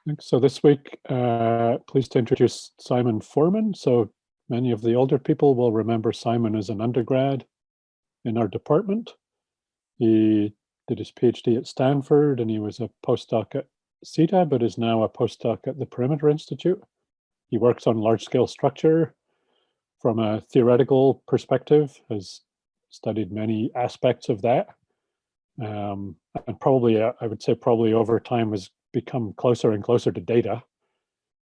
Thanks. So this week, pleased to introduce Simon Foreman. So many of the older people will remember Simon as an undergrad in our department. He did his PhD at Stanford and he was a postdoc at CETA, but is now a postdoc at the Perimeter Institute. He works on large-scale structure from a theoretical perspective, has studied many aspects of that. And probably, I would say probably over time has become closer and closer to data.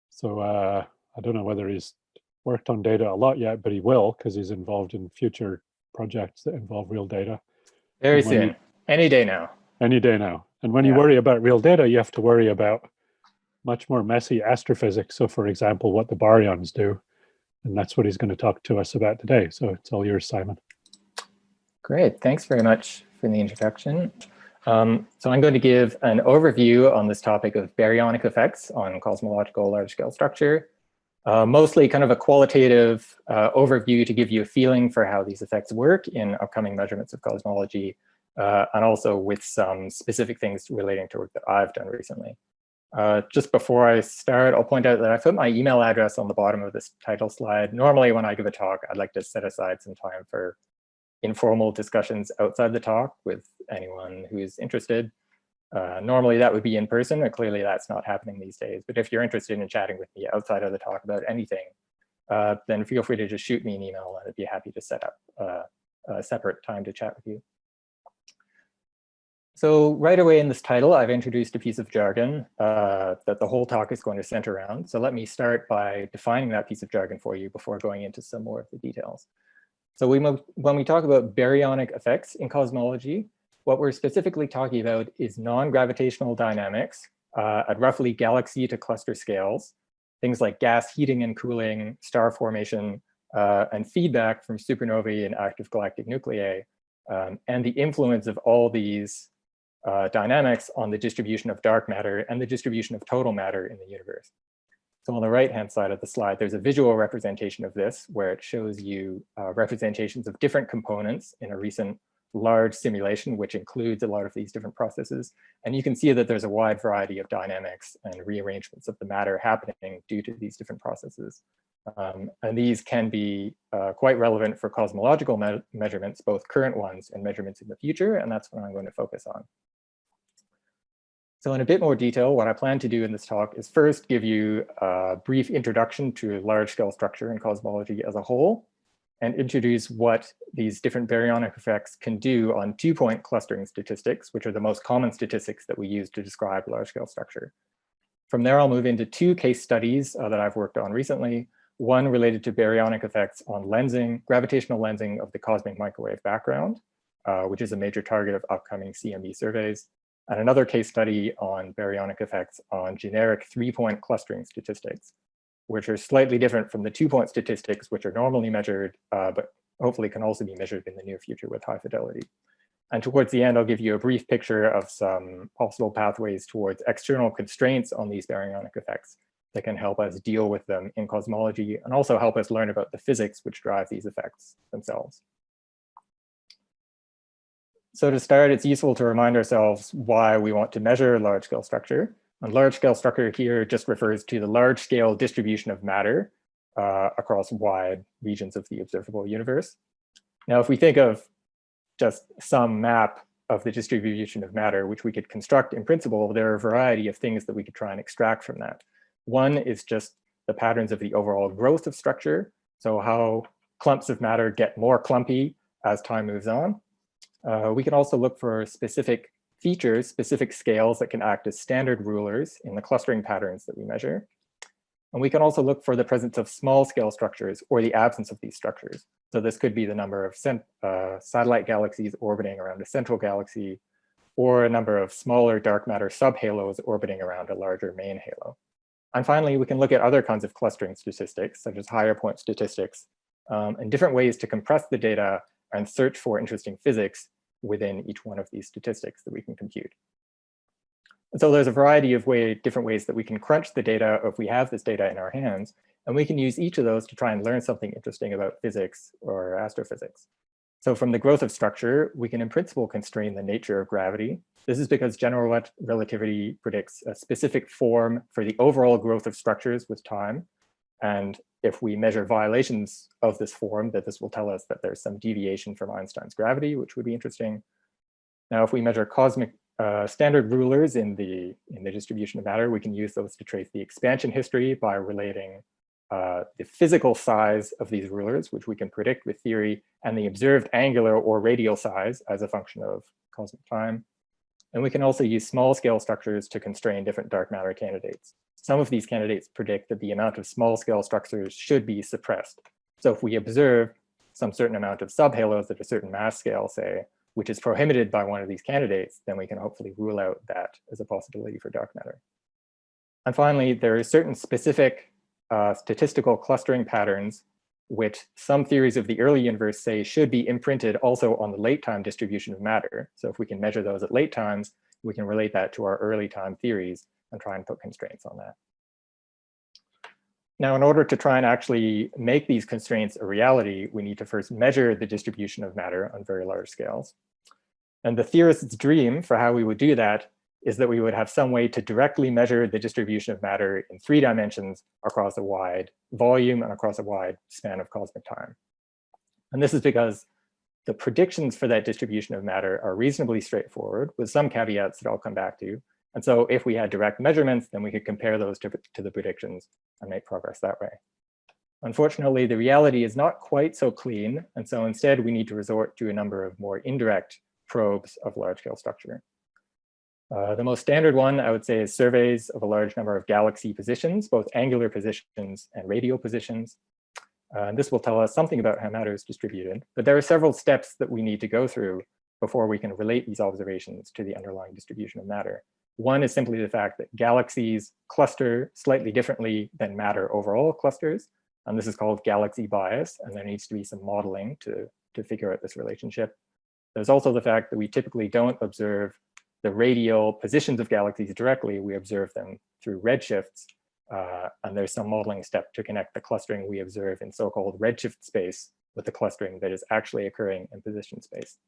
So I don't know whether he's worked on data a lot yet, but he will, because he's involved in future projects that involve real data. Very soon, any day now. Any day now. And when you worry about real data, you have to worry about much more messy astrophysics. So for example, what the baryons do. And that's what he's going to talk to us about today. So it's all yours, Simon. Great, thanks very much for the introduction. So I'm going to give an overview on this topic of baryonic effects on cosmological large-scale structure. Mostly kind of a qualitative overview to give you a feeling for how these effects work in upcoming measurements of cosmology, and also with some specific things relating to work that I've done recently. Just before I start, I'll point out that I put my email address on the bottom of this title slide. Normally when I give a talk, I'd like to set aside some time for informal discussions outside the talk with anyone who's interested. Normally that would be in person, but clearly that's not happening these days. But if you're interested in chatting with me outside of the talk about anything, then feel free to just shoot me an email and I'd be happy to set up a separate time to chat with you. So right away in this title, I've introduced a piece of jargon that the whole talk is going to center around. So let me start by defining that piece of jargon for you before going into some more of the details. So when we talk about baryonic effects in cosmology, what we're specifically talking about is non-gravitational dynamics at roughly galaxy to cluster scales, things like gas heating and cooling, star formation, and feedback from supernovae and active galactic nuclei, and the influence of all these dynamics on the distribution of dark matter and the distribution of total matter in the universe. So on the right-hand side of the slide, there's a visual representation of this where it shows you representations of different components in a recent large simulation, which includes a lot of these different processes. And you can see that there's a wide variety of dynamics and rearrangements of the matter happening due to these different processes. And these can be quite relevant for cosmological measurements, both current ones and measurements in the future, and that's what I'm going to focus on. So in a bit more detail, what I plan to do in this talk is first give you a brief introduction to large-scale structure and cosmology as a whole, and introduce what these different baryonic effects can do on two-point clustering statistics, which are the most common statistics that we use to describe large-scale structure. From there, I'll move into two case studies that I've worked on recently, one related to baryonic effects on lensing, gravitational lensing of the cosmic microwave background, which is a major target of upcoming CMB surveys, and another case study on baryonic effects on generic three-point clustering statistics, which are slightly different from the two-point statistics, which are normally measured, but hopefully can also be measured in the near future with high fidelity. And towards the end, I'll give you a brief picture of some possible pathways towards external constraints on these baryonic effects that can help us deal with them in cosmology and also help us learn about the physics which drive these effects themselves. So to start, it's useful to remind ourselves why we want to measure large-scale structure. And large-scale structure here just refers to the large-scale distribution of matter across wide regions of the observable universe. Now, if we think of just some map of the distribution of matter, which we could construct in principle, there are a variety of things that we could try and extract from that. One is just the patterns of the overall growth of structure. So how clumps of matter get more clumpy as time moves on. We can also look for specific features, specific scales that can act as standard rulers in the clustering patterns that we measure. And we can also look for the presence of small scale structures or the absence of these structures. So this could be the number of satellite galaxies orbiting around a central galaxy, or a number of smaller dark matter subhalos orbiting around a larger main halo. And finally, we can look at other kinds of clustering statistics, such as higher point statistics, and different ways to compress the data and search for interesting physics within each one of these statistics that we can compute. And so there's a variety of different ways that we can crunch the data if we have this data in our hands, and we can use each of those to try and learn something interesting about physics or astrophysics. So from the growth of structure, we can in principle constrain the nature of gravity. This is because general relativity predicts a specific form for the overall growth of structures with time. And if we measure violations of this form, that this will tell us that there's some deviation from Einstein's gravity, which would be interesting. Now, if we measure cosmic standard rulers in the distribution of matter, we can use those to trace the expansion history by relating the physical size of these rulers, which we can predict with theory, and the observed angular or radial size as a function of cosmic time. And we can also use small scale structures to constrain different dark matter candidates. Some of these candidates predict that the amount of small scale structures should be suppressed. So if we observe some certain amount of subhalos at a certain mass scale, say, which is prohibited by one of these candidates, then we can hopefully rule out that as a possibility for dark matter. And finally, there are certain specific statistical clustering patterns which some theories of the early universe say should be imprinted also on the late time distribution of matter. So if we can measure those at late times, we can relate that to our early time theories and try and put constraints on that. Now, in order to try and actually make these constraints a reality, we need to first measure the distribution of matter on very large scales. And the theorist's dream for how we would do that is that we would have some way to directly measure the distribution of matter in 3 dimensions across a wide volume and across a wide span of cosmic time. And this is because the predictions for that distribution of matter are reasonably straightforward, with some caveats that I'll come back to. And so if we had direct measurements, then we could compare those to the predictions and make progress that way. Unfortunately, the reality is not quite so clean. And so instead, we need to resort to a number of more indirect probes of large-scale structure. The most standard one, I would say, is surveys of a large number of galaxy positions, both angular positions and radial positions. And this will tell us something about how matter is distributed. But there are several steps that we need to go through before we can relate these observations to the underlying distribution of matter. One is simply the fact that galaxies cluster slightly differently than matter overall clusters. And this is called galaxy bias. And there needs to be some modeling to figure out this relationship. There's also the fact that we typically don't observe the radial positions of galaxies directly. We observe them through redshifts. And there's some modeling step to connect the clustering we observe in so-called redshift space with the clustering that is actually occurring in position space.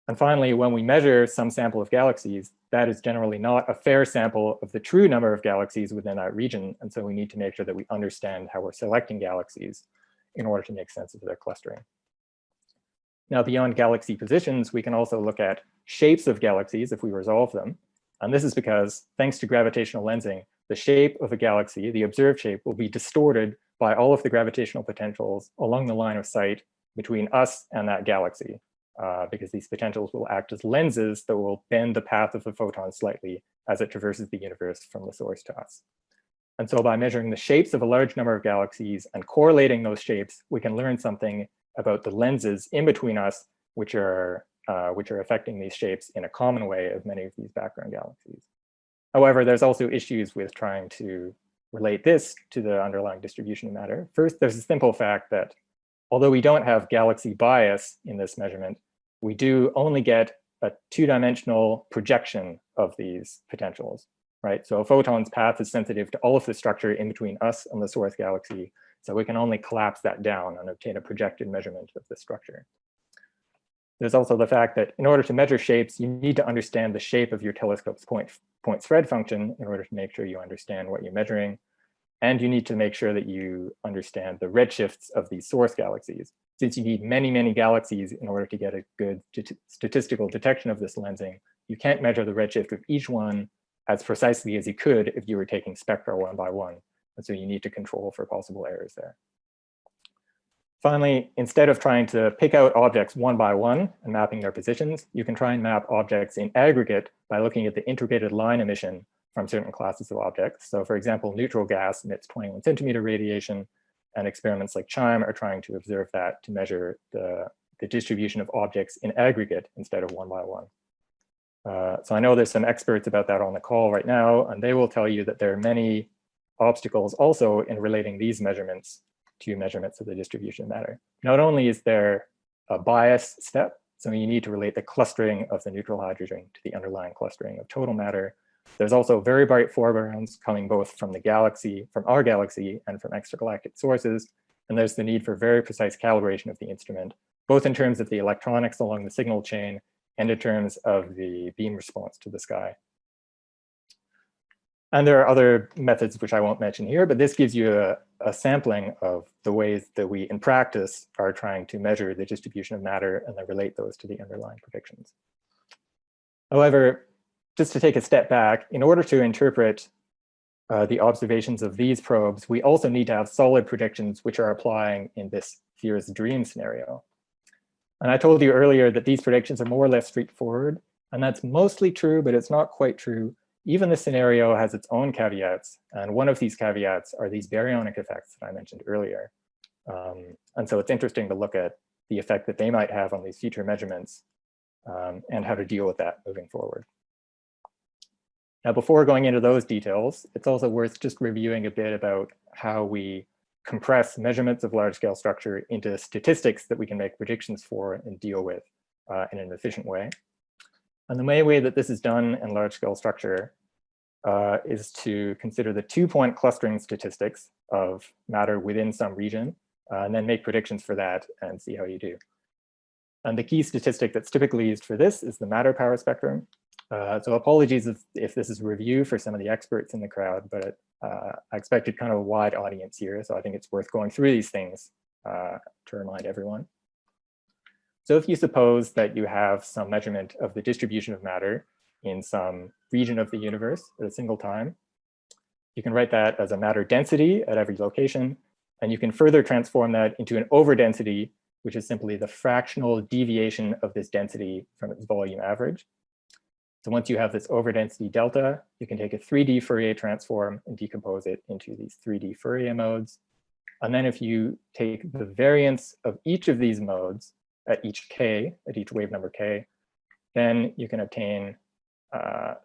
And finally, when we measure some sample of galaxies, that is generally not a fair sample of the true number of galaxies within that region. And so we need to make sure that we understand how we're selecting galaxies in order to make sense of their clustering. Now, beyond galaxy positions, we can also look at shapes of galaxies if we resolve them. And this is because, thanks to gravitational lensing, the shape of a galaxy, the observed shape, will be distorted by all of the gravitational potentials along the line of sight between us and that galaxy, because these potentials will act as lenses that will bend the path of the photon slightly as it traverses the universe from the source to us. And so by measuring the shapes of a large number of galaxies and correlating those shapes, we can learn something about the lenses in between us, which are affecting these shapes in a common way of many of these background galaxies. However, there's also issues with trying to relate this to the underlying distribution of matter. First, there's a simple fact that although we don't have galaxy bias in this measurement, we do only get a 2-dimensional projection of these potentials, right? So a photon's path is sensitive to all of the structure in between us and the source galaxy. So we can only collapse that down and obtain a projected measurement of the structure. There's also the fact that in order to measure shapes, you need to understand the shape of your telescope's point spread function in order to make sure you understand what you're measuring. And you need to make sure that you understand the redshifts of these source galaxies. Since you need many, many galaxies in order to get a good statistical detection of this lensing, you can't measure the redshift of each one as precisely as you could if you were taking spectra one by one. And so you need to control for possible errors there. Finally, instead of trying to pick out objects one by one and mapping their positions, you can try and map objects in aggregate by looking at the integrated line emission from certain classes of objects. So for example, neutral gas emits 21 centimeter radiation, and experiments like CHIME are trying to observe that to measure the distribution of objects in aggregate instead of one by one. So I know there's some experts about that on the call right now, and they will tell you that there are many obstacles also in relating these measurements to measurements of the distribution of matter. Not only is there a bias step, so you need to relate the clustering of the neutral hydrogen to the underlying clustering of total matter. There's also very bright foregrounds coming both from the galaxy, from our galaxy, and from extragalactic sources. And there's the need for very precise calibration of the instrument, both in terms of the electronics along the signal chain and in terms of the beam response to the sky. And there are other methods which I won't mention here, but this gives you a sampling of the ways that we, in practice, are trying to measure the distribution of matter and then relate those to the underlying predictions. However, just to take a step back, in order to interpret the observations of these probes, we also need to have solid predictions which are applying in this theorist's dream scenario. And I told you earlier that these predictions are more or less straightforward, and that's mostly true, but it's not quite true. Even the scenario has its own caveats, and one of these caveats are these baryonic effects that I mentioned earlier. And so it's interesting to look at the effect that they might have on these future measurements and how to deal with that moving forward. Now, before going into those details, it's also worth just reviewing a bit about how we compress measurements of large-scale structure into statistics that we can make predictions for and deal with in an efficient way. And the main way that this is done in large-scale structure is to consider the two-point clustering statistics of matter within some region, and then make predictions for that and see how you do. And the key statistic that's typically used for this is the matter power spectrum. So apologies if this is a review for some of the experts in the crowd, but I expected kind of a wide audience here, so I think it's worth going through these things to remind everyone. So if you suppose that you have some measurement of the distribution of matter in some region of the universe at a single time, you can write that as a matter density at every location, and you can further transform that into an overdensity, which is simply the fractional deviation of this density from its volume average. So once you have this overdensity delta, you can take a 3D Fourier transform and decompose it into these 3D Fourier modes. And then if you take the variance of each of these modes at each k, at each wave number k, then you can obtain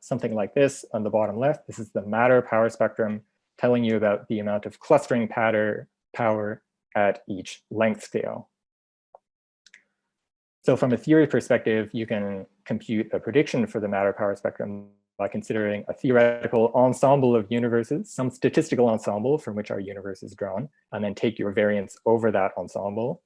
something like this on the bottom left. This is the matter power spectrum telling you about the amount of clustering power at each length scale. So from a theory perspective, you can compute a prediction for the matter power spectrum by considering a theoretical ensemble of universes, some statistical ensemble from which our universe is drawn, and then take your variance over that ensemble.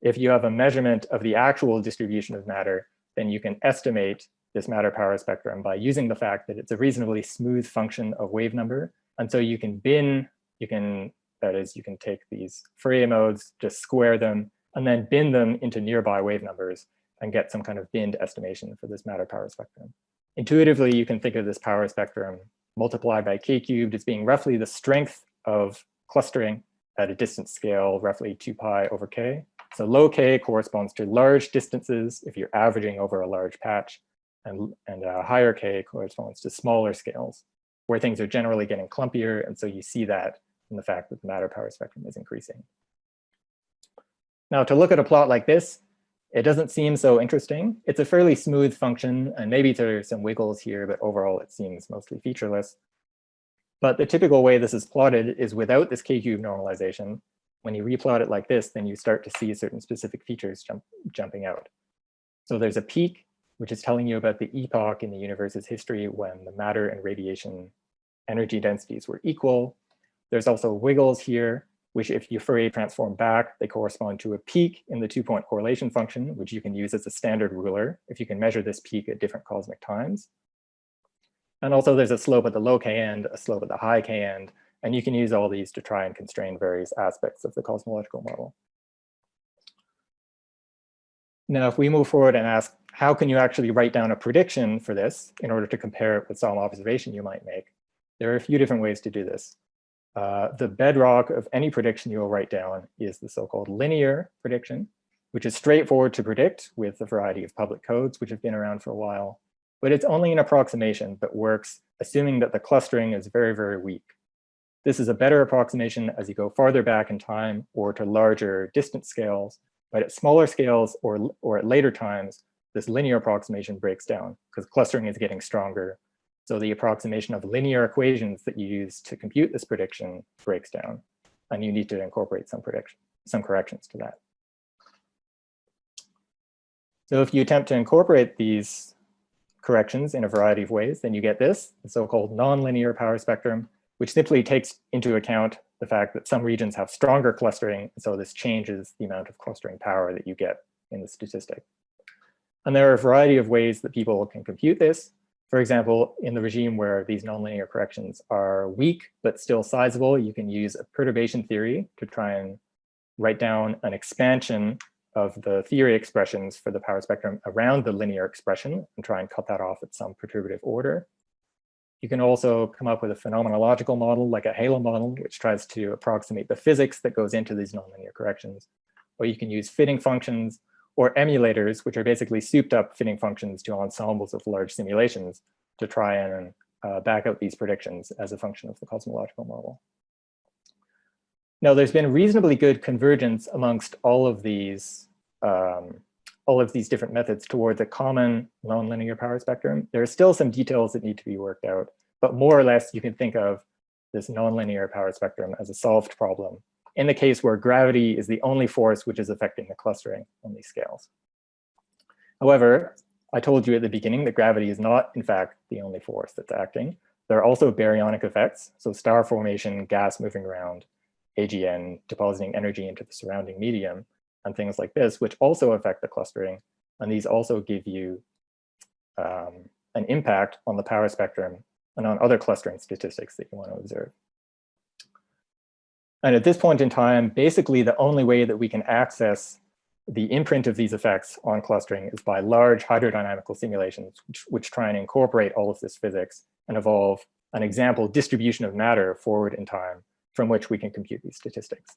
If you have a measurement of the actual distribution of matter, then you can estimate this matter power spectrum by using the fact that it's a reasonably smooth function of wave number. And so you can bin, that is, you can take these Fourier modes, just square them, and then bin them into nearby wave numbers and get some kind of binned estimation for this matter power spectrum. Intuitively, you can think of this power spectrum multiplied by k cubed as being roughly the strength of clustering at a distance scale, roughly 2 pi over k. So low k corresponds to large distances if you're averaging over a large patch, and higher k corresponds to smaller scales, where things are generally getting clumpier, and so you see that in the fact that the matter power spectrum is increasing. Now, to look at a plot like this, it doesn't seem so interesting. It's a fairly smooth function, and maybe there are some wiggles here, but overall it seems mostly featureless. But the typical way this is plotted is without this k-cube normalization. When you replot it like this, then you start to see certain specific features jumping out. So there's a peak, which is telling you about the epoch in the universe's history when the matter and radiation energy densities were equal. There's also wiggles here, which if you Fourier transform back, they correspond to a peak in the two-point correlation function, which you can use as a standard ruler if you can measure this peak at different cosmic times. And also there's a slope at the low k end, a slope at the high k end, and you can use all these to try and constrain various aspects of the cosmological model. Now, if we move forward and ask, how can you actually write down a prediction for this in order to compare it with some observation you might make? There are a few different ways to do this. The bedrock of any prediction you will write down is the so-called linear prediction, which is straightforward to predict with a variety of public codes, which have been around for a while. But it's only an approximation that works, assuming that the clustering is very, very weak. This is a better approximation as you go farther back in time or to larger distance scales. But at smaller scales or at later times, this linear approximation breaks down because clustering is getting stronger. So the approximation of linear equations that you use to compute this prediction breaks down, and you need to incorporate some corrections to that. So if you attempt to incorporate these corrections in a variety of ways, then you get this, the so-called nonlinear power spectrum, which simply takes into account the fact that some regions have stronger clustering, so this changes the amount of clustering power that you get in the statistic. And there are a variety of ways that people can compute this. For example, in the regime where these nonlinear corrections are weak but still sizable, you can use a perturbation theory to try and write down an expansion of the theory expressions for the power spectrum around the linear expression and try and cut that off at some perturbative order. You can also come up with a phenomenological model like a halo model, which tries to approximate the physics that goes into these nonlinear corrections. Or you can use fitting functions or emulators, which are basically souped up fitting functions to ensembles of large simulations to try and back out these predictions as a function of the cosmological model. Now, there's been reasonably good convergence amongst all of these different methods towards a common nonlinear power spectrum. There are still some details that need to be worked out, but more or less you can think of this nonlinear power spectrum as a solved problem in the case where gravity is the only force which is affecting the clustering on these scales. However, I told you at the beginning that gravity is not, in fact, the only force that's acting. There are also baryonic effects, so star formation, gas moving around, AGN depositing energy into the surrounding medium, and things like this, which also affect the clustering. And these also give you an impact on the power spectrum and on other clustering statistics that you want to observe. And at this point in time, basically the only way that we can access the imprint of these effects on clustering is by large hydrodynamical simulations, which try and incorporate all of this physics and evolve an example distribution of matter forward in time from which we can compute these statistics.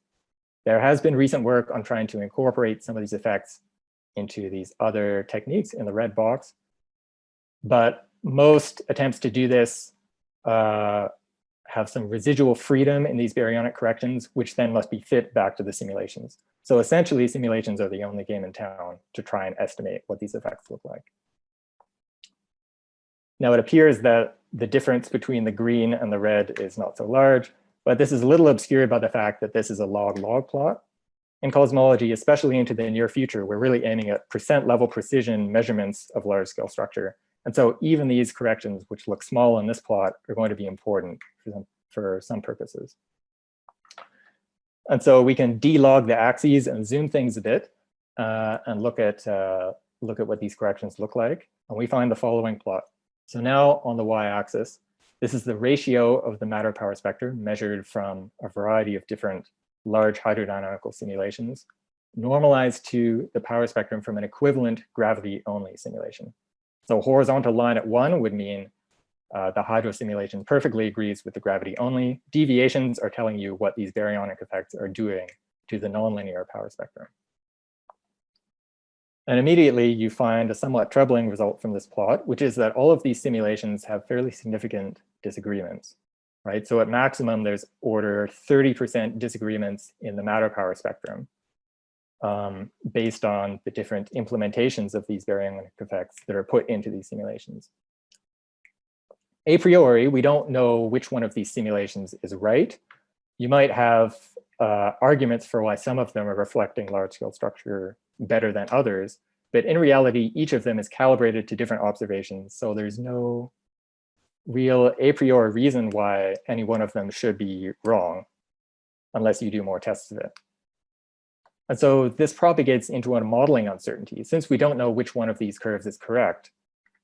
There has been recent work on trying to incorporate some of these effects into these other techniques in the red box, but most attempts to do this have some residual freedom in these baryonic corrections, which then must be fit back to the simulations. So essentially, simulations are the only game in town to try and estimate what these effects look like. Now, it appears that the difference between the green and the red is not so large, but this is a little obscured by the fact that this is a log-log plot. In cosmology, especially into the near future, we're really aiming at percent level precision measurements of large-scale structure. And so even these corrections, which look small in this plot, are going to be important for some purposes. And so we can de-log the axes and zoom things a bit and look at what these corrections look like. And we find the following plot. So now on the y-axis, this is the ratio of the matter power spectrum measured from a variety of different large hydrodynamical simulations, normalized to the power spectrum from an equivalent gravity-only simulation. So horizontal line at 1 would mean the hydro simulation perfectly agrees with the gravity only. Deviations are telling you what these baryonic effects are doing to the nonlinear power spectrum. And immediately you find a somewhat troubling result from this plot, which is that all of these simulations have fairly significant disagreements, right? So at maximum, there's order 30% disagreements in the matter power spectrum based on the different implementations of these baryonic effects that are put into these simulations. A priori, we don't know which one of these simulations is right. You might have arguments for why some of them are reflecting large-scale structure better than others, but in reality, each of them is calibrated to different observations, so there's no real a priori reason why any one of them should be wrong, unless you do more tests of it. And so this propagates into a modeling uncertainty. Since we don't know which one of these curves is correct,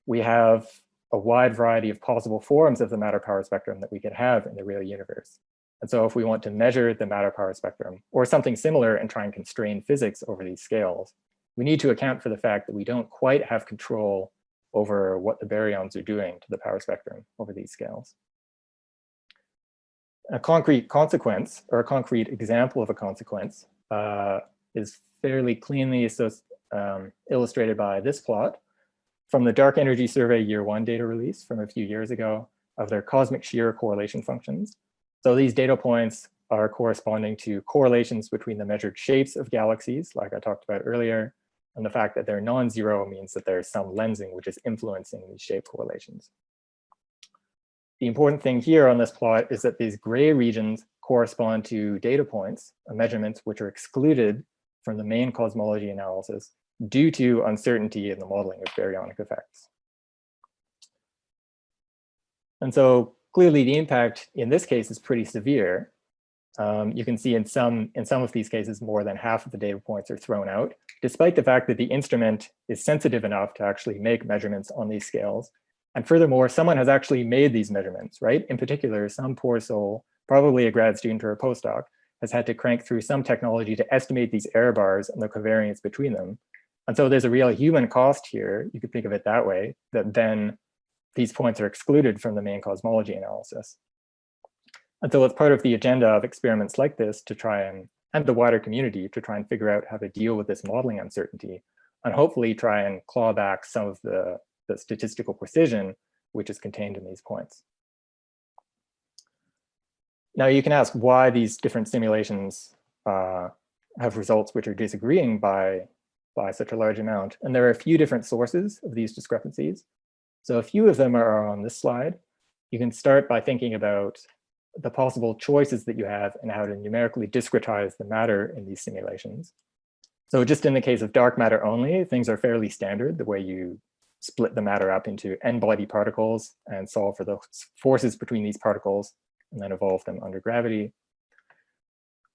we have a wide variety of possible forms of the matter power spectrum that we could have in the real universe. And so if we want to measure the matter power spectrum or something similar and try and constrain physics over these scales, we need to account for the fact that we don't quite have control over what the baryons are doing to the power spectrum over these scales. A concrete consequence, or a concrete example of a consequence, is fairly cleanly illustrated by this plot from the Dark Energy Survey Year 1 data release from a few years ago of their cosmic shear correlation functions. So these data points are corresponding to correlations between the measured shapes of galaxies, like I talked about earlier, and the fact that they're non-zero means that there's some lensing which is influencing these shape correlations. The important thing here on this plot is that these gray regions correspond to data points, measurements which are excluded from the main cosmology analysis due to uncertainty in the modeling of baryonic effects. And so clearly the impact in this case is pretty severe. You can see in some of these cases, more than half of the data points are thrown out, despite the fact that the instrument is sensitive enough to actually make measurements on these scales. And furthermore, someone has actually made these measurements, right? In particular, some poor soul, probably a grad student or a postdoc, has had to crank through some technology to estimate these error bars and the covariance between them. And so there's a real human cost here, you could think of it that way, that then these points are excluded from the main cosmology analysis. And so it's part of the agenda of experiments like this to try and the wider community to try and figure out how to deal with this modeling uncertainty and hopefully try and claw back some of the statistical precision which is contained in these points. Now you can ask why these different simulations have results which are disagreeing by such a large amount. And there are a few different sources of these discrepancies. So a few of them are on this slide. You can start by thinking about the possible choices that you have and how to numerically discretize the matter in these simulations. So just in the case of dark matter only, things are fairly standard, the way you split the matter up into n-body particles and solve for the forces between these particles and then evolve them under gravity.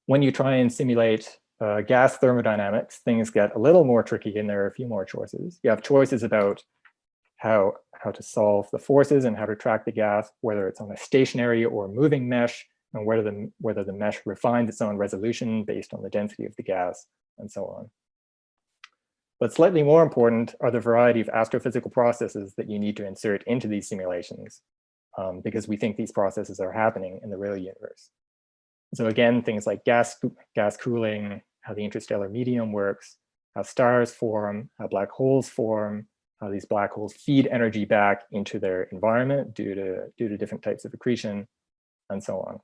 When you try and simulate gas thermodynamics, things get a little more tricky and there are a few more choices. You have choices about how to solve the forces and how to track the gas, whether it's on a stationary or moving mesh, and whether the mesh refines its own resolution based on the density of the gas, and so on. But slightly more important are the variety of astrophysical processes that you need to insert into these simulations, because we think these processes are happening in the real universe. So again, things like gas cooling, how the interstellar medium works, how stars form, how black holes form, how these black holes feed energy back into their environment due to different types of accretion, and so on.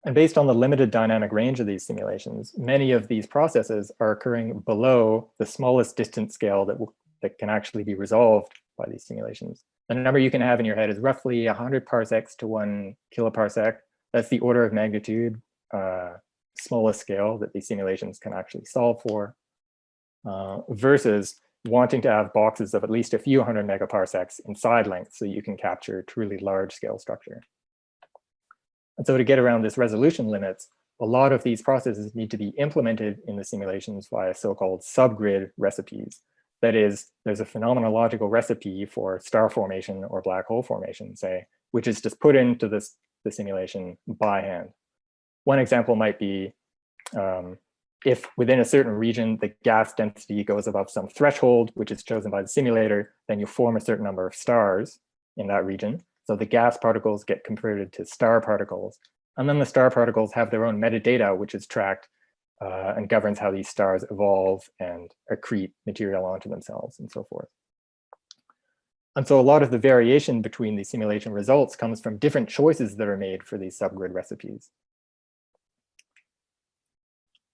And based on the limited dynamic range of these simulations, many of these processes are occurring below the smallest distance scale that can actually be resolved by these simulations. The number you can have in your head is roughly 100 parsecs to 1 kiloparsec. That's the order of magnitude, smallest scale that these simulations can actually solve for, versus wanting to have boxes of at least a few hundred megaparsecs in side length so you can capture truly large scale structure. And so to get around this resolution limits, a lot of these processes need to be implemented in the simulations via so-called subgrid recipes. That is, there's a phenomenological recipe for star formation or black hole formation, say, which is just put into the simulation by hand. One example might be if within a certain region, the gas density goes above some threshold, which is chosen by the simulator, then you form a certain number of stars in that region. So the gas particles get converted to star particles. And then the star particles have their own metadata, which is tracked and governs how these stars evolve and accrete material onto themselves and so forth. And so a lot of the variation between the simulation results comes from different choices that are made for these subgrid recipes.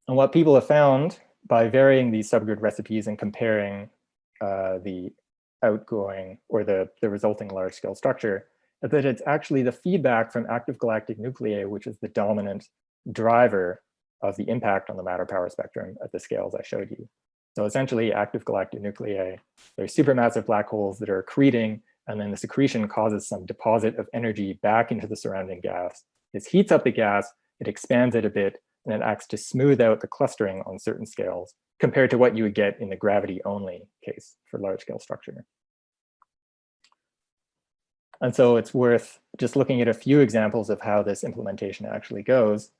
And what people have found by varying these subgrid recipes and comparing the outgoing or the resulting large-scale structure is that it's actually the feedback from active galactic nuclei, which is the dominant driver of the impact on the matter power spectrum at the scales I showed you. So essentially, active galactic nuclei, they're supermassive black holes that are accreting, and then the accretion causes some deposit of energy back into the surrounding gas. This heats up the gas, it expands it a bit, and it acts to smooth out the clustering on certain scales compared to what you would get in the gravity-only case for large-scale structure. And so it's worth just looking at a few examples of how this implementation actually goes.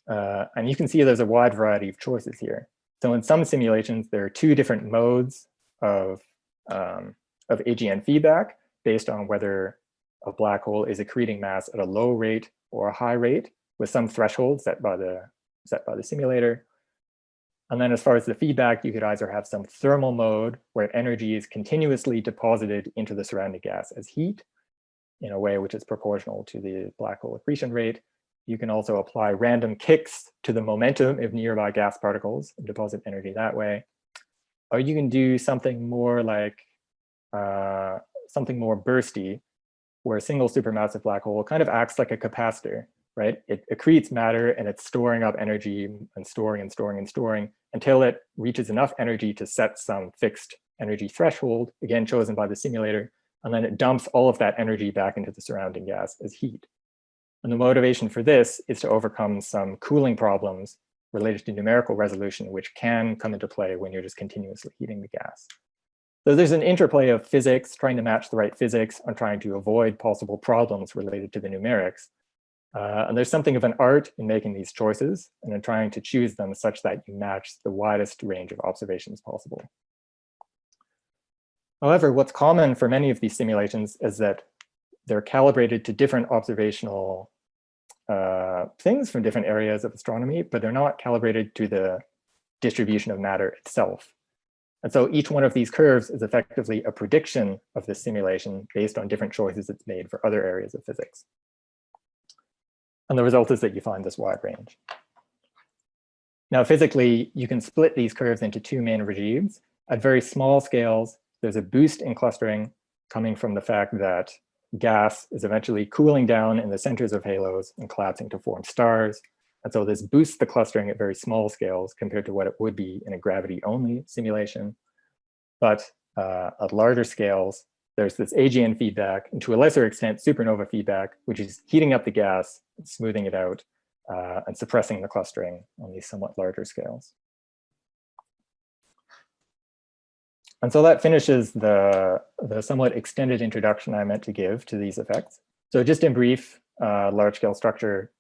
And you can see there's a wide variety of choices here. So in some simulations, there are two different modes of AGN feedback based on whether a black hole is accreting mass at a low rate or a high rate with some threshold set by the simulator. And then as far as the feedback, you could either have some thermal mode where energy is continuously deposited into the surrounding gas as heat in a way which is proportional to the black hole accretion rate. You can also apply random kicks to the momentum of nearby gas particles and deposit energy that way. Or you can do something more like something more bursty, where a single supermassive black hole kind of acts like a capacitor, right? It accretes matter and it's storing up energy and storing and storing and storing until it reaches enough energy to set some fixed energy threshold, again chosen by the simulator, and then it dumps all of that energy back into the surrounding gas as heat. And the motivation for this is to overcome some cooling problems related to numerical resolution, which can come into play when you're just continuously heating the gas. So there's an interplay of physics, trying to match the right physics and trying to avoid possible problems related to the numerics. And there's something of an art in making these choices and in trying to choose them such that you match the widest range of observations possible. However, what's common for many of these simulations is that they're calibrated to different observational things from different areas of astronomy, but they're not calibrated to the distribution of matter itself. And so each one of these curves is effectively a prediction of this simulation based on different choices it's made for other areas of physics. And the result is that you find this wide range. Now, physically, you can split these curves into two main regimes. At very small scales, there's a boost in clustering coming from the fact that gas is eventually cooling down in the centers of halos and collapsing to form stars. And so this boosts the clustering at very small scales compared to what it would be in a gravity-only simulation. But at larger scales, there's this AGN feedback, and to a lesser extent, supernova feedback, which is heating up the gas, smoothing it out, and suppressing the clustering on these somewhat larger scales. And so that finishes the somewhat extended introduction I meant to give to these effects. So just in brief, large-scale structure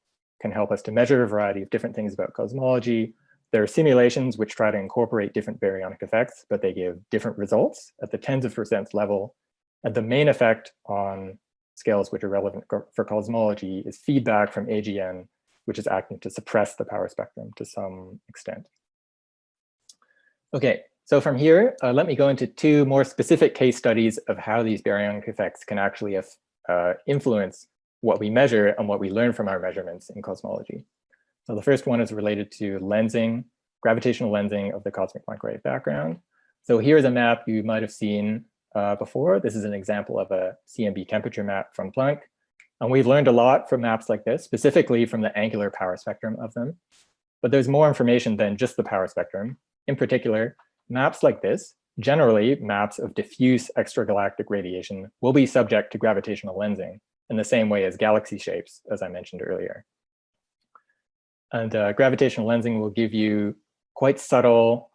can help us to measure a variety of different things about cosmology. There are simulations which try to incorporate different baryonic effects, but they give different results at the tens of percents level. And the main effect on scales which are relevant for cosmology is feedback from AGN, which is acting to suppress the power spectrum to some extent. Okay, so from here, let me go into two more specific case studies of how these baryonic effects can actually influence what we measure and what we learn from our measurements in cosmology. So the first one is related to lensing, gravitational lensing of the cosmic microwave background. So here's a map you might have seen before. This is an example of a CMB temperature map from Planck. And we've learned a lot from maps like this, specifically from the angular power spectrum of them. But there's more information than just the power spectrum. In particular, maps like this, generally maps of diffuse extragalactic radiation, will be subject to gravitational lensing in the same way as galaxy shapes, as I mentioned earlier. And gravitational lensing will give you quite subtle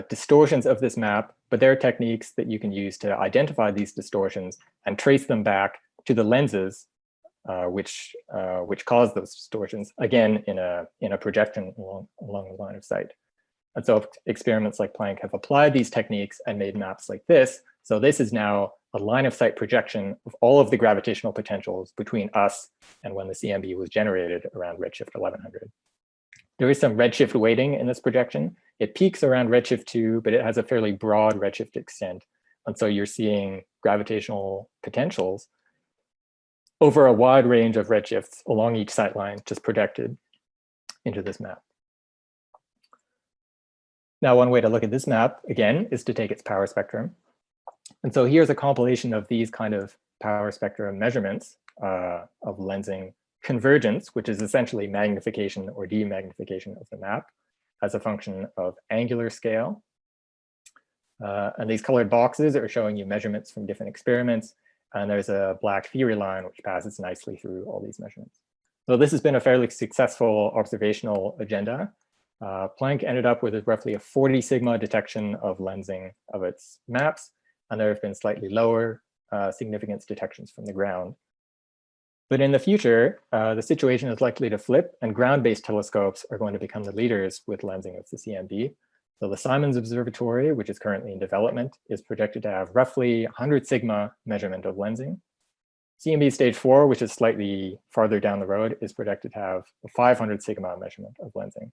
distortions of this map, but there are techniques that you can use to identify these distortions and trace them back to the lenses which cause those distortions, again, in a projection along the line of sight. And so experiments like Planck have applied these techniques and made maps like this. So this is now a line of sight projection of all of the gravitational potentials between us and when the CMB was generated around redshift 1100. There is some redshift weighting in this projection. It peaks around redshift 2, but it has a fairly broad redshift extent. And so you're seeing gravitational potentials over a wide range of redshifts along each sight line, just projected into this map. Now, one way to look at this map, again, is to take its power spectrum. And so here's a compilation of these kind of power spectrum measurements of lensing convergence, which is essentially magnification or demagnification of the map as a function of angular scale. And these colored boxes are showing you measurements from different experiments. And there's a black theory line which passes nicely through all these measurements. So this has been a fairly successful observational agenda. Planck ended up with roughly a 40 sigma detection of lensing of its maps, and there have been slightly lower significance detections from the ground. But in the future, the situation is likely to flip, and ground-based telescopes are going to become the leaders with lensing of the CMB. So the Simons Observatory, which is currently in development, is projected to have roughly 100 sigma measurement of lensing. CMB stage 4, which is slightly farther down the road, is projected to have a 500 sigma measurement of lensing.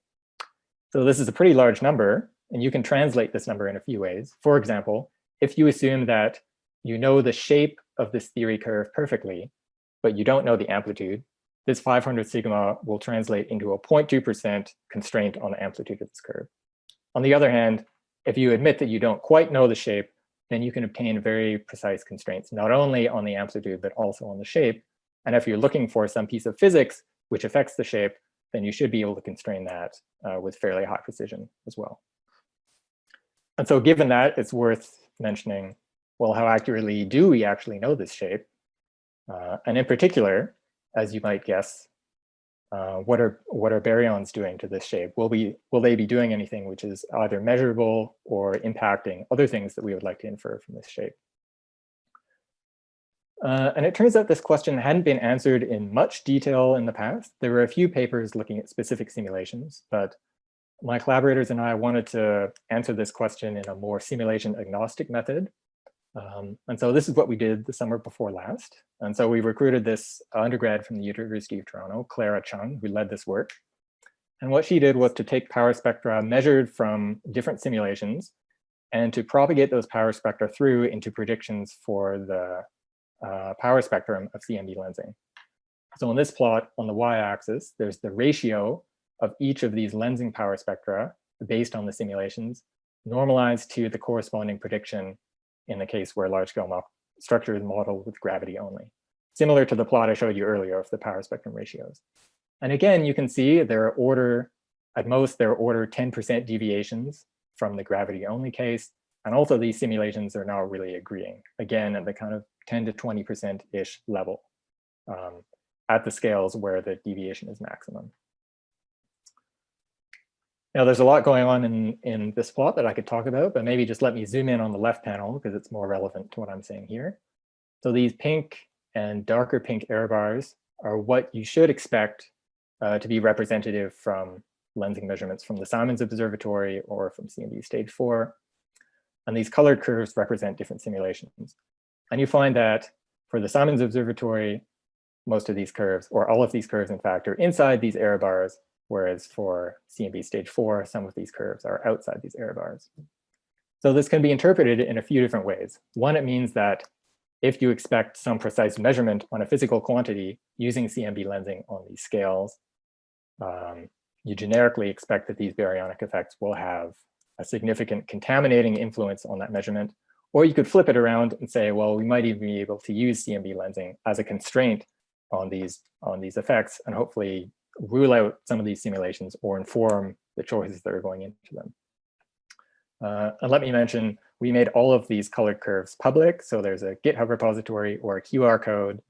So this is a pretty large number, and you can translate this number in a few ways. For example, if you assume that you know the shape of this theory curve perfectly, but you don't know the amplitude, this 500 sigma will translate into a 0.2% constraint on the amplitude of this curve. On the other hand, if you admit that you don't quite know the shape, then you can obtain very precise constraints, not only on the amplitude, but also on the shape. And if you're looking for some piece of physics which affects the shape, then you should be able to constrain that with fairly high precision as well. And so given that, it's worth mentioning, well, how accurately do we actually know this shape? And in particular, as you might guess, what are baryons doing to this shape? Will they be doing anything which is either measurable or impacting other things that we would like to infer from this shape? And it turns out this question hadn't been answered in much detail in the past. There were a few papers looking at specific simulations, but my collaborators and I wanted to answer this question in a more simulation agnostic method. And so this is what we did the summer before last. And so we recruited this undergrad from the University of Toronto, Clara Chung, who led this work. And what she did was to take power spectra measured from different simulations and to propagate those power spectra through into predictions for the power spectrum of CMB lensing. So in this plot on the y-axis, there's the ratio of each of these lensing power spectra based on the simulations, normalized to the corresponding prediction in the case where large-scale structure is modeled with gravity only, similar to the plot I showed you earlier of the power spectrum ratios. And again, you can see at most, there are order 10% deviations from the gravity only case. And also these simulations are now really agreeing, again, at the kind of 10 to 20%-ish level at the scales where the deviation is maximum. Now, there's a lot going on in this plot that I could talk about, but maybe just let me zoom in on the left panel because it's more relevant to what I'm saying here. So these pink and darker pink error bars are what you should expect to be representative from lensing measurements from the Simons Observatory or from CMB stage 4. And these colored curves represent different simulations. And you find that for the Simons Observatory, most of these curves, or all of these curves, in fact, are inside these error bars, whereas for CMB stage 4, some of these curves are outside these error bars. So this can be interpreted in a few different ways. One, it means that if you expect some precise measurement on a physical quantity using CMB lensing on these scales, you generically expect that these baryonic effects will have a significant contaminating influence on that measurement. Or you could flip it around and say, well, we might even be able to use CMB lensing as a constraint on these effects and hopefully rule out some of these simulations or inform the choices that are going into them. And let me mention, we made all of these colored curves public. So there's a GitHub repository or a QR code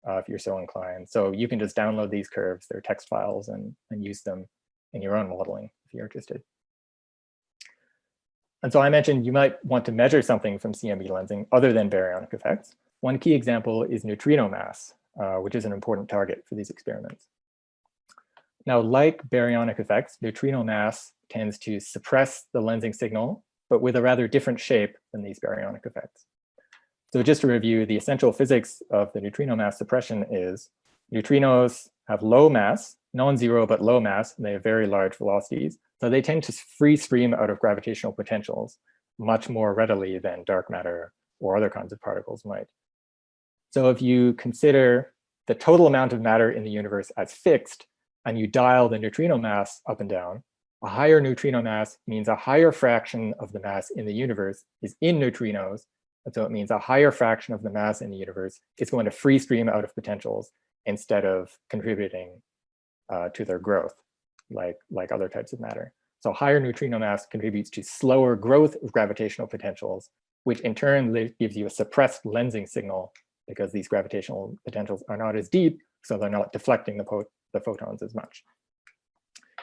if you're so inclined. So you can just download these curves, they're text files, and use them in your own modeling if you're interested. And so I mentioned you might want to measure something from CMB lensing other than baryonic effects. One key example is neutrino mass, which is an important target for these experiments. Now, like baryonic effects, neutrino mass tends to suppress the lensing signal, but with a rather different shape than these baryonic effects. So just to review, the essential physics of the neutrino mass suppression is neutrinos have low mass, non-zero but low mass, and they have very large velocities. So they tend to free stream out of gravitational potentials much more readily than dark matter or other kinds of particles might. So if you consider the total amount of matter in the universe as fixed, and you dial the neutrino mass up and down, a higher neutrino mass means a higher fraction of the mass in the universe is in neutrinos. And so it means a higher fraction of the mass in the universe is going to free stream out of potentials instead of contributing to their growth, like other types of matter. So higher neutrino mass contributes to slower growth of gravitational potentials, which in turn gives you a suppressed lensing signal because these gravitational potentials are not as deep, so they're not deflecting the photons as much.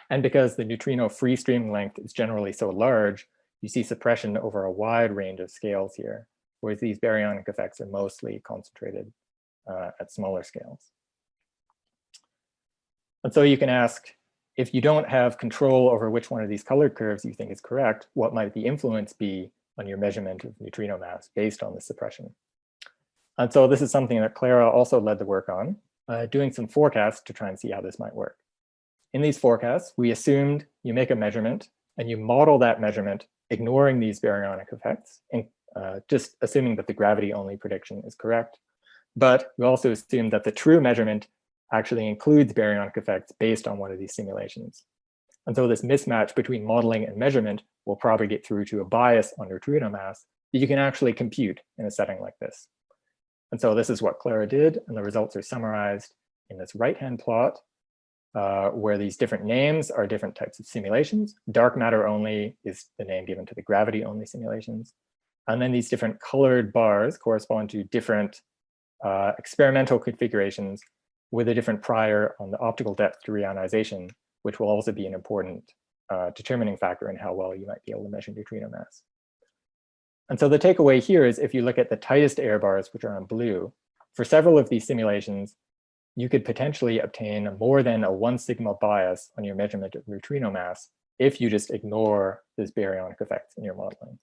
And because the neutrino free stream length is generally so large, you see suppression over a wide range of scales here, whereas these baryonic effects are mostly concentrated at smaller scales. And so you can ask, if you don't have control over which one of these colored curves you think is correct, what might the influence be on your measurement of neutrino mass based on the suppression? And so this is something that Clara also led the work on, doing some forecasts to try and see how this might work. In these forecasts, we assumed you make a measurement and you model that measurement, ignoring these baryonic effects, and just assuming that the gravity-only prediction is correct. But we also assumed that the true measurement actually includes baryonic effects based on one of these simulations. And so this mismatch between modeling and measurement will propagate through to a bias on neutrino mass that you can actually compute in a setting like this. And so this is what Clara did, and the results are summarized in this right-hand plot, where these different names are different types of simulations. Dark matter only is the name given to the gravity-only simulations. And then these different colored bars correspond to different experimental configurations with a different prior on the optical depth to reionization, which will also be an important determining factor in how well you might be able to measure neutrino mass. And so the takeaway here is if you look at the tightest error bars, which are in blue, for several of these simulations, you could potentially obtain more than a 1 sigma bias on your measurement of neutrino mass if you just ignore this baryonic effect in your modeling.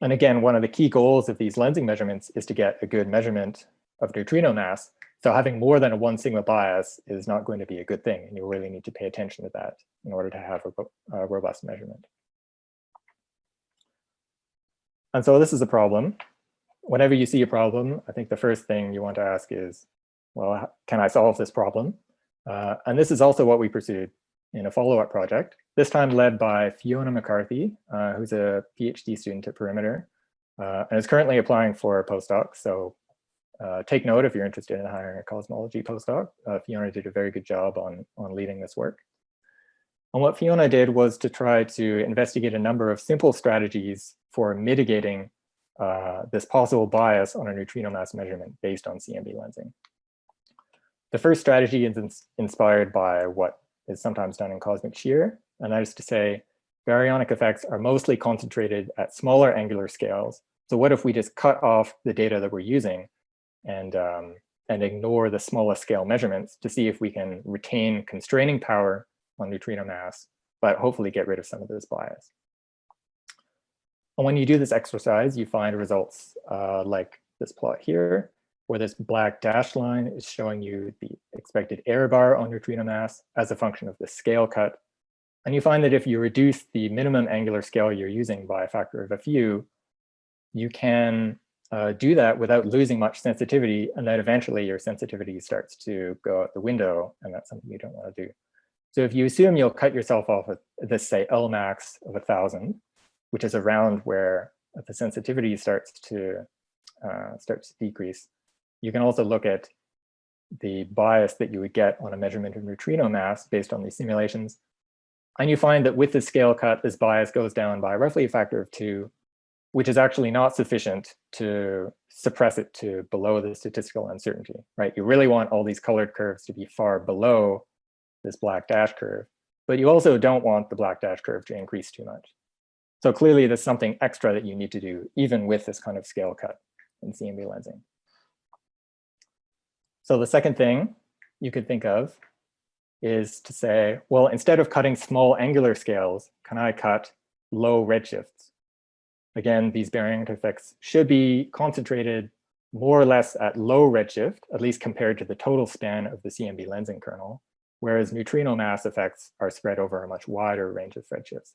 And again, one of the key goals of these lensing measurements is to get a good measurement of neutrino mass. So having more than a 1 sigma bias is not going to be a good thing, and you really need to pay attention to that in order to have a robust measurement. And so this is a problem. Whenever you see a problem, I think the first thing you want to ask is, well, can I solve this problem? And this is also what we pursued in a follow-up project, this time led by Fiona McCarthy, who's a PhD student at Perimeter, and is currently applying for a postdoc. So take note if you're interested in hiring a cosmology postdoc. Fiona did a very good job on leading this work. And what Fiona did was to try to investigate a number of simple strategies for mitigating this possible bias on a neutrino mass measurement based on CMB lensing. The first strategy is inspired by what is sometimes done in cosmic shear, and that is to say, baryonic effects are mostly concentrated at smaller angular scales. So what if we just cut off the data that we're using and ignore the smallest scale measurements to see if we can retain constraining power on neutrino mass, but hopefully get rid of some of this bias. And when you do this exercise, you find results like this plot here, where this black dashed line is showing you the expected error bar on neutrino mass as a function of the scale cut. And you find that if you reduce the minimum angular scale you're using by a factor of a few, you can do that without losing much sensitivity, and then eventually your sensitivity starts to go out the window, and that's something you don't want to do. So if you assume you'll cut yourself off at this, say, L max of 1,000, which is around where the sensitivity starts to decrease, you can also look at the bias that you would get on a measurement of neutrino mass based on these simulations. And you find that with the scale cut, this bias goes down by roughly a factor of 2, which is actually not sufficient to suppress it to below the statistical uncertainty, right? You really want all these colored curves to be far below this black dash curve, but you also don't want the black dash curve to increase too much. So clearly there's something extra that you need to do, even with this kind of scale cut in CMB lensing. So the second thing you could think of is to say, well, instead of cutting small angular scales, can I cut low redshifts? Again, these baryonic effects should be concentrated more or less at low redshift, at least compared to the total span of the CMB lensing kernel, whereas neutrino mass effects are spread over a much wider range of redshifts.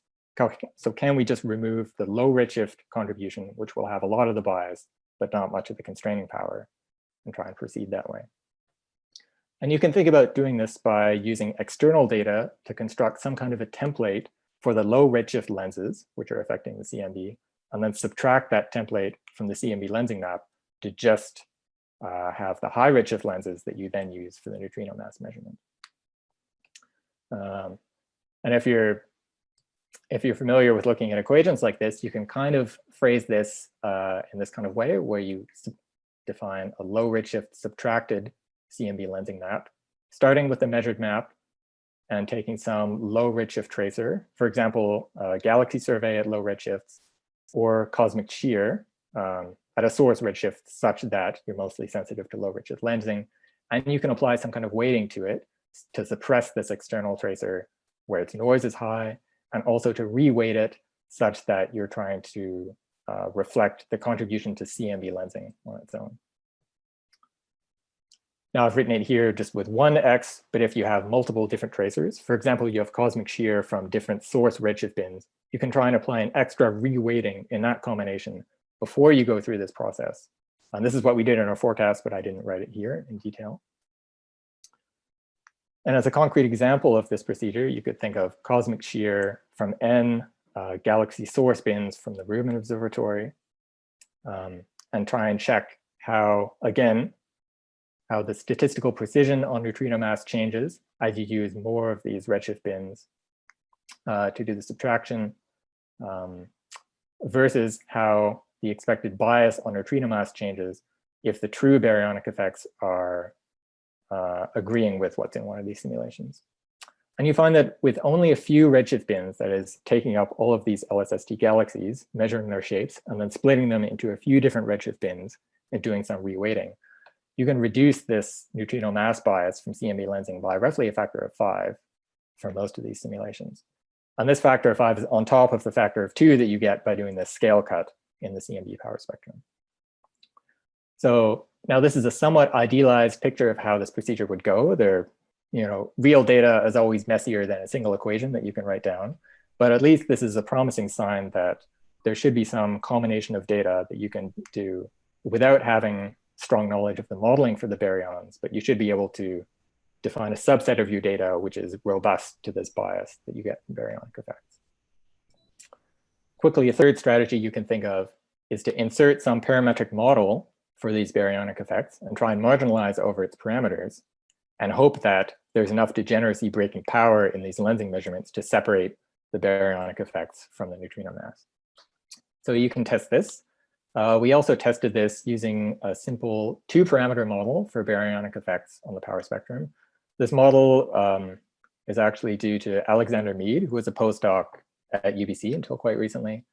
So can we just remove the low redshift contribution, which will have a lot of the bias, but not much of the constraining power, and try and proceed that way? And you can think about doing this by using external data to construct some kind of a template for the low redshift lenses, which are affecting the CMB, and then subtract that template from the CMB lensing map to just have the high redshift lenses that you then use for the neutrino mass measurement. And if you're familiar with looking at equations like this, you can kind of phrase this in this kind of way, where you define a low redshift subtracted CMB lensing map, starting with the measured map and taking some low redshift tracer, for example, a galaxy survey at low redshifts, or cosmic shear at a source redshift such that you're mostly sensitive to low redshift lensing. And you can apply some kind of weighting to it to suppress this external tracer where its noise is high, and also to re-weight it such that you're trying to reflect the contribution to CMB lensing on its own. Now I've written it here just with one X, but if you have multiple different tracers, for example, you have cosmic shear from different source redshift bins, you can try and apply an extra re-weighting in that combination before you go through this process. And this is what we did in our forecast, but I didn't write it here in detail. And as a concrete example of this procedure, you could think of cosmic shear from N galaxy source bins from the Rubin Observatory, and try and check how, again, how the statistical precision on neutrino mass changes as you use more of these redshift bins to do the subtraction, versus how the expected bias on neutrino mass changes if the true baryonic effects are agreeing with what's in one of these simulations. And you find that with only a few redshift bins, that is taking up all of these LSST galaxies, measuring their shapes, and then splitting them into a few different redshift bins and doing some reweighting, you can reduce this neutrino mass bias from CMB lensing by roughly a factor of 5 for most of these simulations. And this factor of 5 is on top of the factor of 2 that you get by doing this scale cut in the CMB power spectrum. So now this is a somewhat idealized picture of how this procedure would go. Real data is always messier than a single equation that you can write down, but at least this is a promising sign that there should be some combination of data that you can do without having strong knowledge of the modeling for the baryons, but you should be able to define a subset of your data which is robust to this bias that you get from baryonic effects. Quickly, a third strategy you can think of is to insert some parametric model for these baryonic effects and try and marginalize over its parameters and hope that there's enough degeneracy breaking power in these lensing measurements to separate the baryonic effects from the neutrino mass. So you can test this. We also tested this using a simple 2-parameter model for baryonic effects on the power spectrum. This model is actually due to Alexander Mead, who was a postdoc at UBC until quite recently.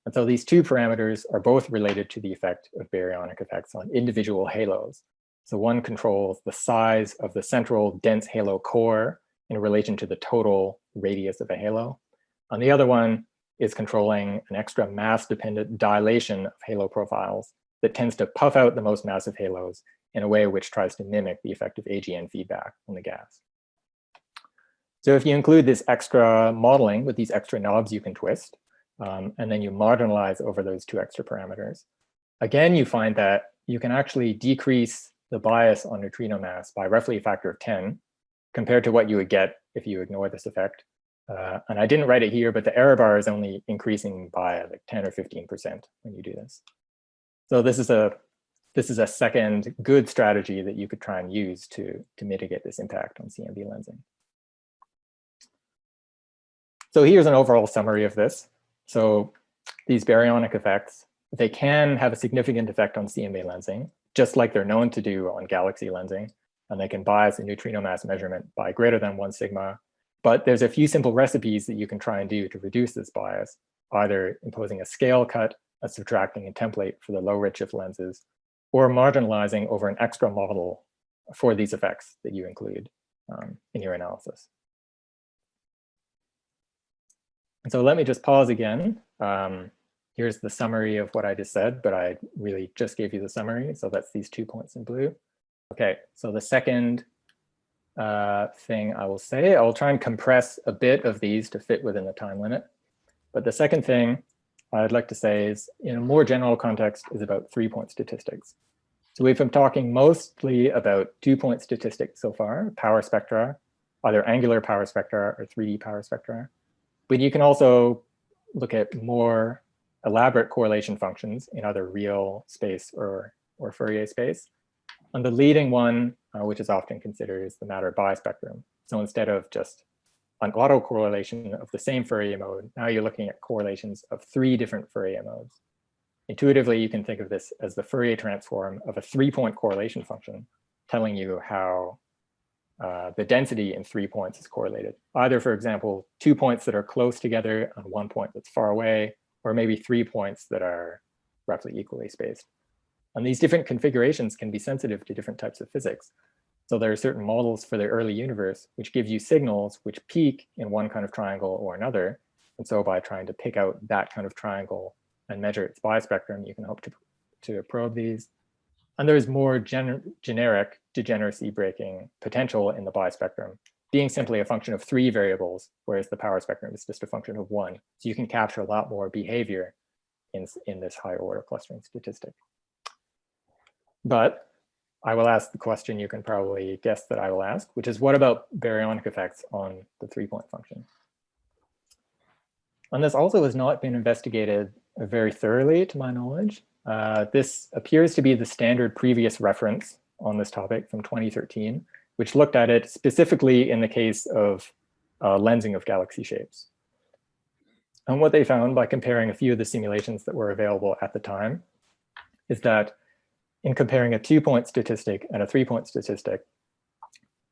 And so these 2 parameters are both related to the effect of baryonic effects on individual halos. So one controls the size of the central dense halo core in relation to the total radius of a halo. And the other one is controlling an extra mass-dependent dilation of halo profiles that tends to puff out the most massive halos in a way which tries to mimic the effect of AGN feedback on the gas. So if you include this extra modeling with these extra knobs you can twist, and then you marginalize over those 2 extra parameters, again, you find that you can actually decrease the bias on neutrino mass by roughly a factor of 10 compared to what you would get if you ignore this effect. And I didn't write it here, but the error bar is only increasing by like 10 or 15% when you do this. So this is a second good strategy that you could try and use to mitigate this impact on CMB lensing. So here's an overall summary of this. So these baryonic effects, they can have a significant effect on CMB lensing, just like they're known to do on galaxy lensing, and they can bias a neutrino mass measurement by greater than 1 sigma. But there's a few simple recipes that you can try and do to reduce this bias, either imposing a scale cut, subtracting a template for the low redshift lenses, or marginalizing over an extra model for these effects that you include in your analysis. And so let me just pause again. Here's the summary of what I just said, but I really just gave you the summary. So that's these 2 points in blue. Okay, so the second thing I will say, I will try and compress a bit of these to fit within the time limit. But the second thing I'd like to say is, in a more general context, is about 3-point statistics. So we've been talking mostly about 2-point statistics so far, power spectra, either angular power spectra or 3D power spectra. But you can also look at more elaborate correlation functions in either real space or Fourier space. And the leading one, which is often considered, is the matter bispectrum. So instead of just an autocorrelation of the same Fourier mode, now you're looking at correlations of 3 different Fourier modes. Intuitively, you can think of this as the Fourier transform of a 3-point correlation function, telling you how the density in 3 points is correlated. Either, for example, 2 points that are close together and 1 point that's far away, or maybe 3 points that are roughly equally spaced. And these different configurations can be sensitive to different types of physics. So there are certain models for the early universe which give you signals which peak in one kind of triangle or another. And so by trying to pick out that kind of triangle and measure its bispectrum, you can hope to probe these. And there's more generic degeneracy breaking potential in the bispectrum, being simply a function of 3 variables, whereas the power spectrum is just a function of 1. So you can capture a lot more behavior in this higher order clustering statistic. But I will ask the question you can probably guess that I will ask, which is, what about baryonic effects on the 3-point function? And this also has not been investigated very thoroughly, to my knowledge. This appears to be the standard previous reference on this topic from 2013, which looked at it specifically in the case of lensing of galaxy shapes. And what they found by comparing a few of the simulations that were available at the time is that in comparing a 2-point statistic and a 3-point statistic,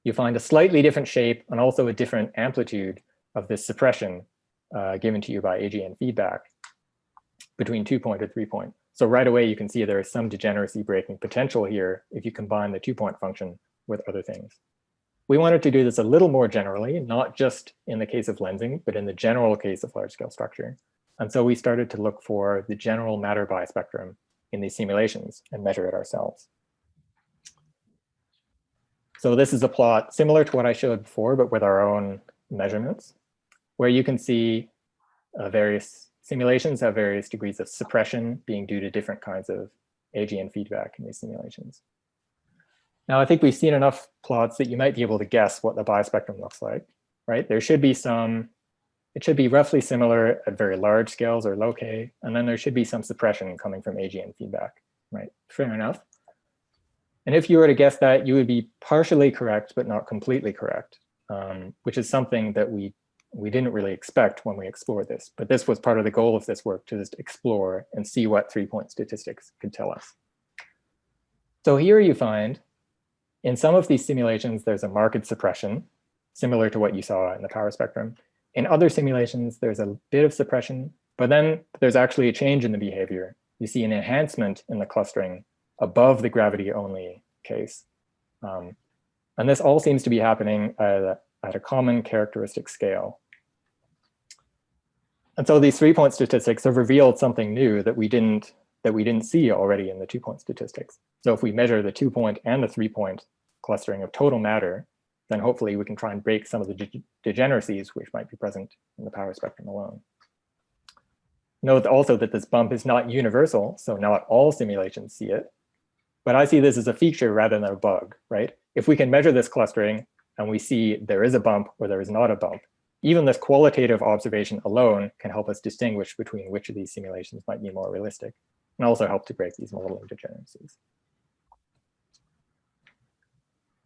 you find a slightly different shape and also a different amplitude of this suppression given to you by AGN feedback between 2-point and 3-point. So right away, you can see there is some degeneracy breaking potential here if you combine the 2-point function with other things. We wanted to do this a little more generally, not just in the case of lensing, but in the general case of large-scale structure. And so we started to look for the general matter bispectrum in these simulations and measure it ourselves. So this is a plot similar to what I showed before, but with our own measurements, where you can see various simulations have various degrees of suppression being due to different kinds of AGN feedback in these simulations. Now, I think we've seen enough plots that you might be able to guess what the bispectrum looks like, right? There should be some, it should be roughly similar at very large scales or loci, and then there should be some suppression coming from AGN feedback, right? Fair enough. And if you were to guess that, you would be partially correct, but not completely correct, which is something that we didn't really expect when we explored this. But this was part of the goal of this work, to just explore and see what 3-point statistics could tell us. So here you find, in some of these simulations, there's a marked suppression, similar to what you saw in the power spectrum. In other simulations, there's a bit of suppression, but then there's actually a change in the behavior. You see an enhancement in the clustering above the gravity-only case. And this all seems to be happening at a common characteristic scale. And so these 3-point statistics have revealed something new that we didn't see already in the 2-point statistics. So if we measure the 2-point and the 3-point clustering of total matter, then hopefully we can try and break some of the degeneracies which might be present in the power spectrum alone. Note also that this bump is not universal, so not all simulations see it. But I see this as a feature rather than a bug, right? If we can measure this clustering and we see there is a bump or there is not a bump, even this qualitative observation alone can help us distinguish between which of these simulations might be more realistic, and also help to break these modeling degeneracies.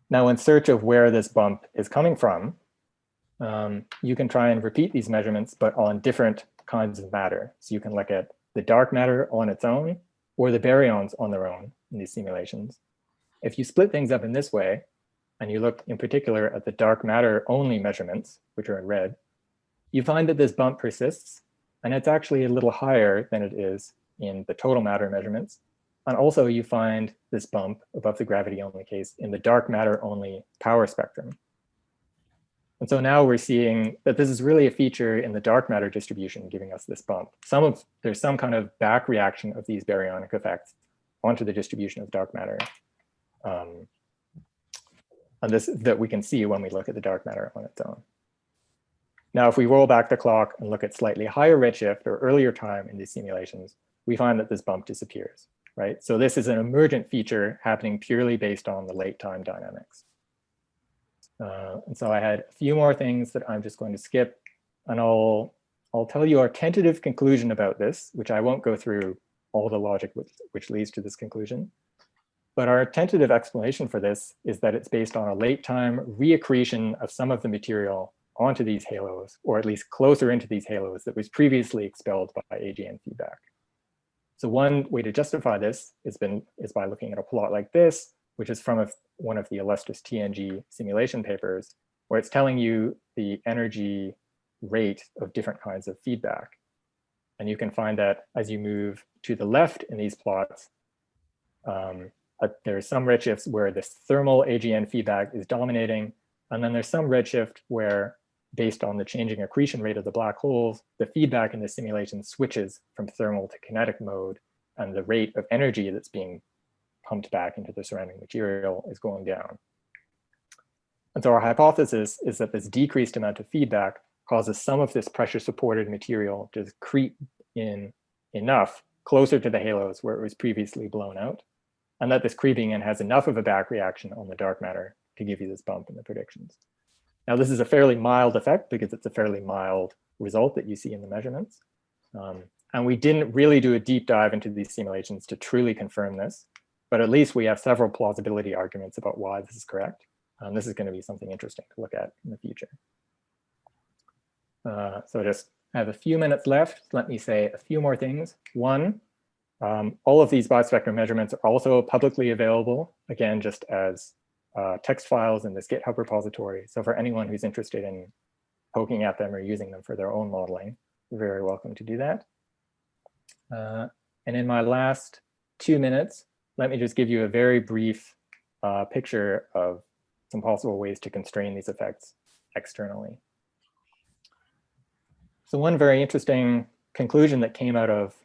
Now, in search of where this bump is coming from, you can try and repeat these measurements, but on different kinds of matter. So you can look at the dark matter on its own, or the baryons on their own in these simulations. If you split things up in this way, and you look in particular at the dark matter only measurements, which are in red, you find that this bump persists, and it's actually a little higher than it is in the total matter measurements. And also you find this bump above the gravity only case in the dark matter only power spectrum. And so now we're seeing that this is really a feature in the dark matter distribution giving us this bump. There's some kind of back reaction of these baryonic effects onto the distribution of dark matter. And this that we can see when we look at the dark matter on its own. Now, if we roll back the clock and look at slightly higher redshift or earlier time in these simulations, we find that this bump disappears, right? So this is an emergent feature happening purely based on the late time dynamics. And so I had a few more things that I'm just going to skip, and I'll tell you our tentative conclusion about this, which I won't go through all the logic which leads to this conclusion. But our tentative explanation for this is that it's based on a late time reaccretion of some of the material onto these halos, or at least closer into these halos that was previously expelled by AGN feedback. So one way to justify this is by looking at a plot like this, which is from one of the illustrious TNG simulation papers, where it's telling you the energy rate of different kinds of feedback. And you can find that as you move to the left in these plots, there's some redshifts where this thermal AGN feedback is dominating. And then there's some redshift where, based on the changing accretion rate of the black holes, the feedback in the simulation switches from thermal to kinetic mode, and the rate of energy that's being pumped back into the surrounding material is going down. And so our hypothesis is that this decreased amount of feedback causes some of this pressure-supported material to creep in enough closer to the halos where it was previously blown out, and that this creeping in has enough of a back reaction on the dark matter to give you this bump in the predictions. Now, this is a fairly mild effect because it's a fairly mild result that you see in the measurements. And we didn't really do a deep dive into these simulations to truly confirm this, but at least we have several plausibility arguments about why this is correct. This is going to be something interesting to look at in the future. So just have a few minutes left. Let me say a few more things. One, All of these bispectrum measurements are also publicly available, again, just as text files in this GitHub repository. So for anyone who's interested in poking at them or using them for their own modeling, you're very welcome to do that. And in my last 2 minutes, let me just give you a very brief picture of some possible ways to constrain these effects externally. So one very interesting conclusion that came out of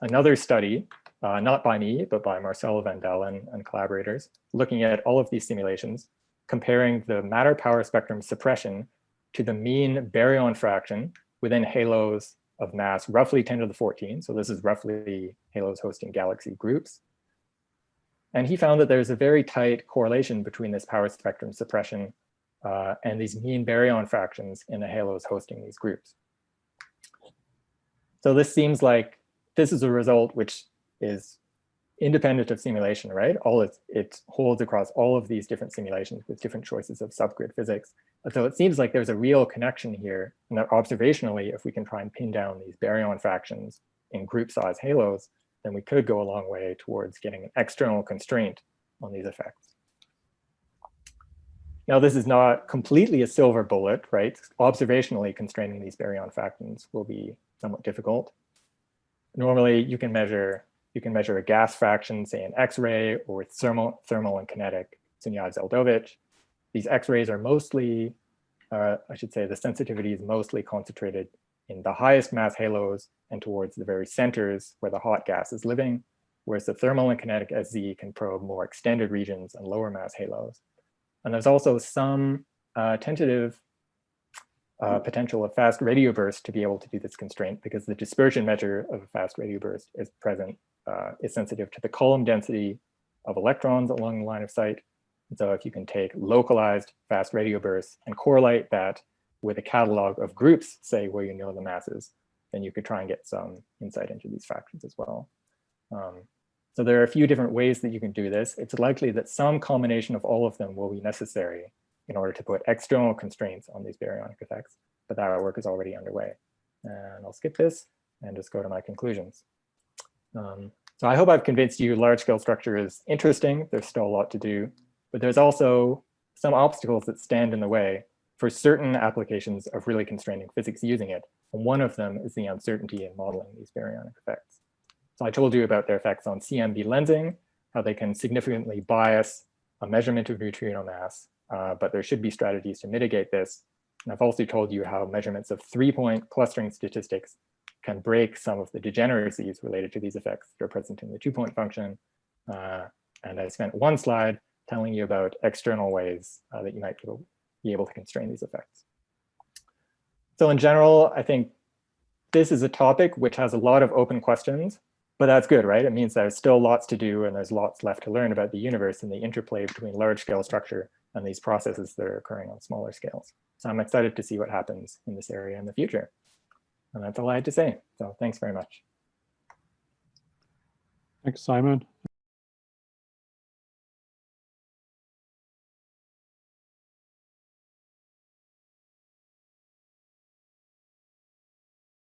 another study, not by me, but by Marcelo Vandel and collaborators, looking at all of these simulations, comparing the matter power spectrum suppression to the mean baryon fraction within halos of mass roughly 10 to the 14. So this is roughly halos hosting galaxy groups. And he found that there's a very tight correlation between this power spectrum suppression and these mean baryon fractions in the halos hosting these groups. So this seems like this is a result which is independent of simulation, right? It holds across all of these different simulations with different choices of subgrid physics. And so it seems like there's a real connection here, and that observationally, if we can try and pin down these baryon fractions in group size halos, then we could go a long way towards getting an external constraint on these effects. Now, this is not completely a silver bullet, right? Observationally constraining these baryon fractions will be somewhat difficult. Normally, you can measure a gas fraction, say an X-ray, or with thermal and kinetic Sunyaev-Zeldovich. These X-rays are mostly, I should say, the sensitivity is mostly concentrated in the highest mass halos and towards the very centers where the hot gas is living, whereas the thermal and kinetic SZ can probe more extended regions and lower mass halos. And there's also some tentative potential of fast radio burst to be able to do this constraint, because the dispersion measure of a fast radio burst is sensitive to the column density of electrons along the line of sight. And so if you can take localized fast radio bursts and correlate that with a catalog of groups, say where you know the masses, then you could try and get some insight into these fractions as well. So there are a few different ways that you can do this. It's likely that some combination of all of them will be necessary in order to put external constraints on these baryonic effects, but that work is already underway. And I'll skip this and just go to my conclusions. So I hope I've convinced you large-scale structure is interesting. There's still a lot to do, but there's also some obstacles that stand in the way for certain applications of really constraining physics using it. And one of them is the uncertainty in modeling these baryonic effects. So I told you about their effects on CMB lensing, how they can significantly bias a measurement of neutrino mass, but there should be strategies to mitigate this. And I've also told you how measurements of 3-point clustering statistics can break some of the degeneracies related to these effects that are present in the 2-point function. And I spent one slide telling you about external ways that you might be able to constrain these effects. So in general, I think this is a topic which has a lot of open questions, but that's good, right? It means there's still lots to do and there's lots left to learn about the universe and the interplay between large scale structure and these processes that are occurring on smaller scales. So I'm excited to see what happens in this area in the future. And that's all I had to say. So thanks very much. Thanks, Simon.